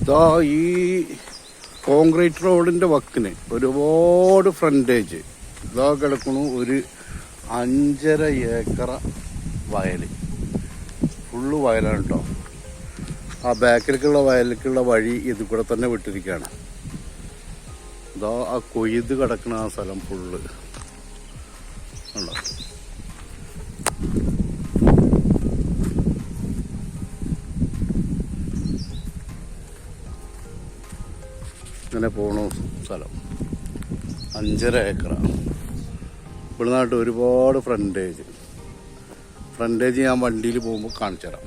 ഇതാ ഈ കോൺക്രീറ്റ് റോഡിന്റെ വക്കിന് ഒരുപാട് ഫ്രണ്ടേജ് ഇതാ കിടക്കണു. ഒരു 5.5 ഏക്കർ വയല്, ഫുള്ള് വയലാണ് കേട്ടോ. ആ ബാക്കിലേക്കുള്ള വയലിലേക്കുള്ള വഴി ഇത് കൂടെ തന്നെ വിട്ടിരിക്കുകയാണ്. ഇതാ ആ കൊയ്ത് കിടക്കണ ആ സ്ഥലം ഫുള്ള് ഉണ്ടോ. ഇങ്ങനെ പോണു സ്ഥലം. 5.5 ഏക്കറാണ്. ഇവിടെ നാട്ട് ഒരുപാട് ഫ്രണ്ടേജ് ഞാൻ വണ്ടിയിൽ പോകുമ്പോൾ കാണിച്ചു തരാം.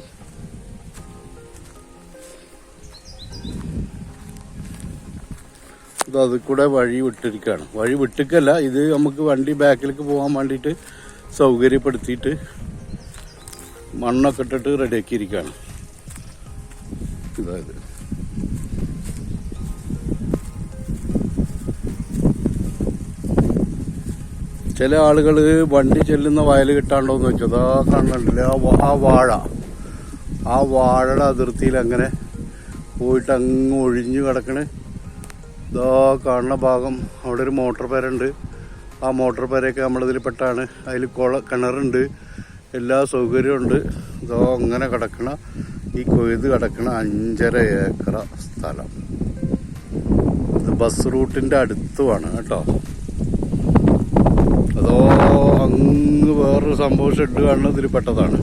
ഇത് അതിൽ കൂടെ വഴി വിട്ടിരിക്കുകയാണ്. വഴി വിട്ടിക്കല്ല, ഇത് നമുക്ക് വണ്ടി ബാക്കിലേക്ക് പോകാൻ വേണ്ടിയിട്ട് സൗകര്യപ്പെടുത്തിയിട്ട് മണ്ണൊക്കെ ഇട്ടിട്ട് റെഡിയാക്കിയിരിക്കുകയാണ്. ഇതായത് ചില ആളുകൾ വണ്ടി ചെല്ലുന്ന വയൽ കിട്ടാണ്ടോന്ന് വെച്ചത് ആ കാണുന്നുണ്ടല്ലേ, ആ വാഴയുടെ അതിർത്തിയിൽ അങ്ങനെ പോയിട്ട് അങ്ങ് ഒഴിഞ്ഞു കിടക്കണേ. ഇതാ കാണുന്ന ഭാഗം അവിടെ ഒരു മോട്ടോർ പേരുണ്ട്. ആ മോട്ടോർ പേരൊക്കെ നമ്മളിതിൽ പെട്ടാണ്. അതിൽ കിണറുണ്ട്, എല്ലാ സൗകര്യമുണ്ട്. ഇതാ അങ്ങനെ കിടക്കണ ഈ കൊയ്ത് കിടക്കണ 5.5 ഏക്കർ സ്ഥലം. ഇത് ബസ് റൂട്ടിൻ്റെ അടുത്തുമാണ് കേട്ടോ. അതോ അങ്ങ് വേറൊരു സംഭവം ഷെഡ് കാണുന്നത് ഇതിൽ പെട്ടതാണ്.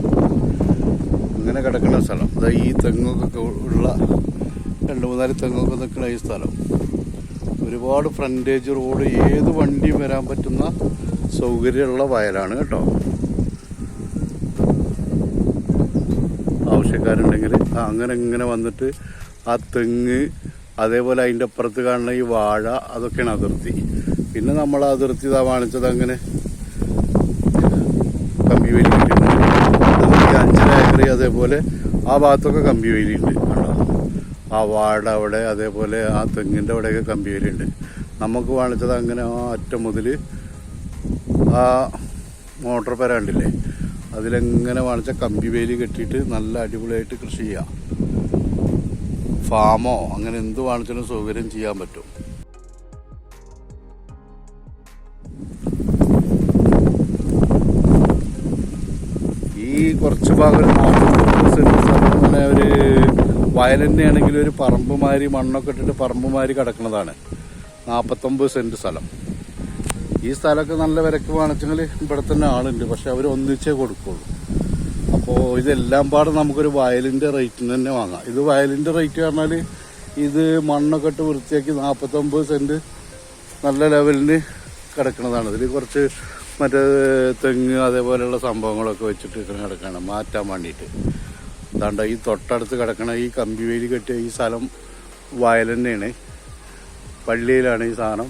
ഇങ്ങനെ കിടക്കുന്ന സ്ഥലം. അതാ ഈ തെങ്ങൊക്കെ ഉള്ള 2-3 തെങ്ങൊക്കെ നിൽക്കുന്ന ഈ സ്ഥലം. ഒരുപാട് ഫ്രണ്ടേജ് റോഡ്, ഏത് വണ്ടിയും വരാൻ പറ്റുന്ന സൗകര്യമുള്ള വയലാണ് കേട്ടോ. ആവശ്യക്കാരുണ്ടെങ്കിൽ അങ്ങനെ ഇങ്ങനെ വന്നിട്ട് ആ തെങ്ങ്, അതേപോലെ അതിൻ്റെ അപ്പുറത്ത് കാണുന്ന ഈ വാഴ, അതൊക്കെയാണ് അതിർത്തി. പിന്നെ നമ്മൾ അതിർത്തി ഇതാ കാണിച്ചത് അങ്ങനെ കമ്പി വേലി കിട്ടിയിട്ടുണ്ട്. 5.5 ഏക്കർ. അതേപോലെ ആ ഭാഗത്തൊക്കെ കമ്പി വേലിയുണ്ട് കേട്ടോ. ആ വാഴ അവിടെ, അതേപോലെ ആ തെങ്ങിൻ്റെ അവിടെയൊക്കെ കമ്പി വേലിയുണ്ട്. നമുക്ക് കാണിച്ചത് അങ്ങനെ ആ അറ്റം മുതൽ ആ മോട്ടോർ പേര കണ്ടില്ലേ, അതിലെങ്ങനെ കാണിച്ച കമ്പി വേലി കെട്ടിയിട്ട് നല്ല അടിപൊളിയായിട്ട് കൃഷി ചെയ്യാം. ഫാമോ അങ്ങനെ എന്ത് കാണിച്ചാലും സൗകര്യം ചെയ്യാൻ പറ്റും. ഈ കുറച്ച് ഭാഗം 40 സെന്റ് സ്ഥലം തന്നെ ഒരു വയൽ തന്നെയാണെങ്കിൽ ഒരു പറമ്പ് മാതിരി മണ്ണൊക്കെ ഇട്ടിട്ട് പറമ്പ് മാതിരി കിടക്കുന്നതാണ്. 49 സെന്റ് സ്ഥലം. ഈ സ്ഥലമൊക്കെ നല്ല വിലക്ക് വാങ്ങിച്ചെങ്കിൽ ഇവിടെ തന്നെ ആളുണ്ട്, പക്ഷെ അവർ ഒന്നിച്ചേ കൊടുക്കുള്ളൂ. അപ്പോൾ ഇതെല്ലാം പാടെ നമുക്കൊരു വയലിൻ്റെ റേറ്റിന് തന്നെ വാങ്ങാം. ഇത് വയലിൻ്റെ റേറ്റ് പറഞ്ഞാൽ ഇത് മണ്ണൊക്കെ ഇട്ട് വൃത്തിയാക്കി 49 സെന്റ് നല്ല ലെവലിന് കിടക്കുന്നതാണ്. ഇതിൽ കുറച്ച് മറ്റേ തെങ്ങ് അതേപോലെയുള്ള സംഭവങ്ങളൊക്കെ വെച്ചിട്ട് കിടക്കണം മാറ്റാൻ വേണ്ടിയിട്ട്. അതാണ്ട് ഈ തൊട്ടടുത്ത് കിടക്കണ ഈ കമ്പി വേലി കെട്ടിയ ഈ സ്ഥലം വയൽ തന്നെയാണ്. പള്ളിയിലാണ് ഈ സാധനം.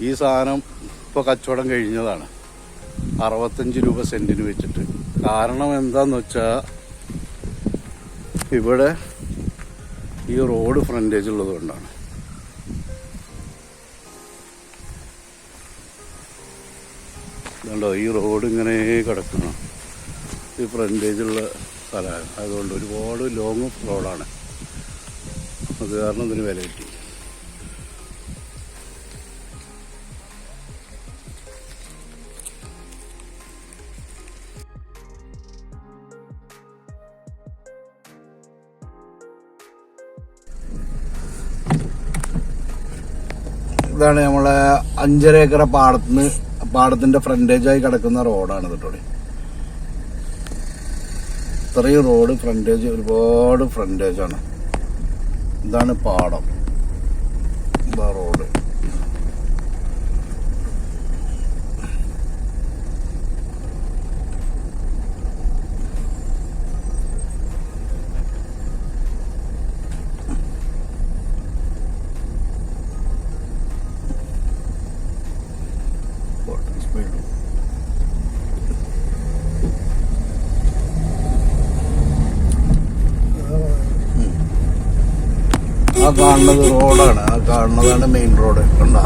ഈ സാധനം ഇപ്പോൾ കച്ചവടം കഴിഞ്ഞതാണ്. 65 രൂപ സെന്റിന് വെച്ചിട്ട്. കാരണം എന്താന്ന് വെച്ചാൽ ഇവിടെ ഈ റോഡ് ഫ്രണ്ടേജ് ഉള്ളത് കൊണ്ടാണ്. ഇതുണ്ടോ, ഈ റോഡ് ഇങ്ങനെ കിടക്കണം. ഈ ഫ്രണ്ടേജുള്ള സ്ഥലമാണ്, അതുകൊണ്ട് ഒരുപാട് ലോങ് റോഡാണ്. അത് കാരണം ഇതിന് വില കിട്ടി. ഇതാണ് നമ്മളെ 5.5 ഏക്കർ പാടത്തിന്റെ ഫ്രണ്ടേജായി കിടക്കുന്ന റോഡാണ് കേട്ടോ. ഇത്രയും റോഡ് ഫ്രണ്ടേജ്, ഒരുപാട് ഫ്രണ്ടേജാണ്. ഇതാണ് പാടം, ഇതാ റോഡ്. ആ കാണുന്നത് റോഡാണ്. ആ കാണുന്നതാണ് മെയിൻ റോഡ്. കണ്ടോ?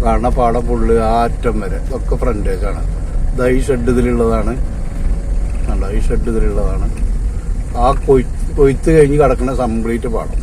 കാണുന്ന പാടം ഫുള്ള് ആ അറ്റം വരെ ഇതൊക്കെ ഫ്രണ്ടേജാണ്. ഇതാ ഈ ഷെഡ് ഇതിലുള്ളതാണ്, കണ്ടോ ഈ ഷെഡ് ഇതിലുള്ളതാണ്. ആ കൊയ്ത്ത് കഴിഞ്ഞ് കിടക്കുന്ന കംപ്ലീറ്റ് പാടം.